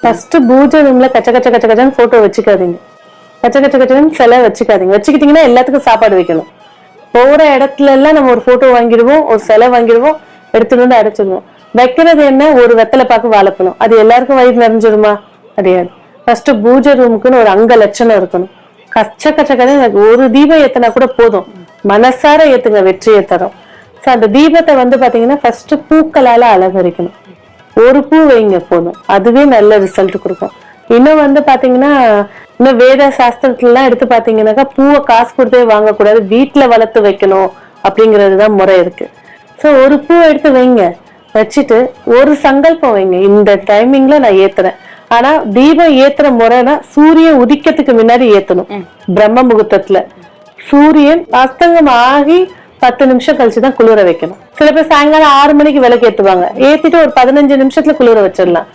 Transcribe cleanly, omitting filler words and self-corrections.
First பூஜை ரூம்ல கச்ச கச்ச கச்ச கச்சன்னு போட்டோ வச்சுக்காதீங்க. கச்ச கச்ச கச்சன்னு சிலை வச்சுக்காதீங்க. வச்சுக்கிட்டீங்கன்னா எல்லாத்துக்கும் சாப்பாடு வைக்கணும். போற இடத்துல எல்லாம் நம்ம ஒரு போட்டோ வாங்கிடுவோம், ஒரு சிலை வாங்கிடுவோம், எடுத்துட்டு வந்து அடைச்சிடுவோம். வைக்கிறது என்ன, ஒரு வெத்தலை பாக்கு வாழைப்பழம். அது எல்லாருக்கும் வயிறு நிறைஞ்சிருமா? கிடையாது. ஃபர்ஸ்ட் பூஜை ரூமுக்குன்னு ஒரு அங்க லட்சணம் இருக்கணும். கச்ச கச்ச கச்ச ஒரு தீபம் ஏத்தினா கூட போதும். மனசார ஏத்துங்க, வெற்றியை தரும். அந்த தீபத்தை வந்து பாத்தீங்கன்னா ஃபர்ஸ்ட் பூக்களால அலங்கரிக்கணும். ஒரு பூ வைங்க போதும், அதுவே நல்ல ரிசல்ட் கொடுக்கும். இன்னும் வந்து பாத்தீங்கன்னா இன்னும் வேத சாஸ்திரத்துல எல்லாம் எடுத்து பாத்தீங்கன்னாக்கா பூவை காசு கொடுத்தே வாங்கக்கூடாது, வீட்டுல வளர்த்து வைக்கணும் அப்படிங்கறதுதான் முறை இருக்கு. சோ ஒரு பூ எடுத்து வைங்க, வச்சுட்டு ஒரு சங்கல்பம் வைங்க, இந்த டைமிங்ல நான் ஏத்துறேன். ஆனா தீபம் ஏத்துற முறைனா சூரியன் உதிக்கிறதுக்கு முன்னாடி ஏத்தணும். பிரம்ம முகூர்த்தத்துல சூரியன் அஸ்தங்கம் ஆகி 10 நிமிஷம் கழிச்சுதான் குளிர வைக்கணும். சில பேர் சாயங்காலம் 6 மணிக்கு விளக்கு ஏத்துவாங்க, ஏத்திட்டு ஒரு 15 நிமிஷத்துல குளிர வச்சிடலாம்.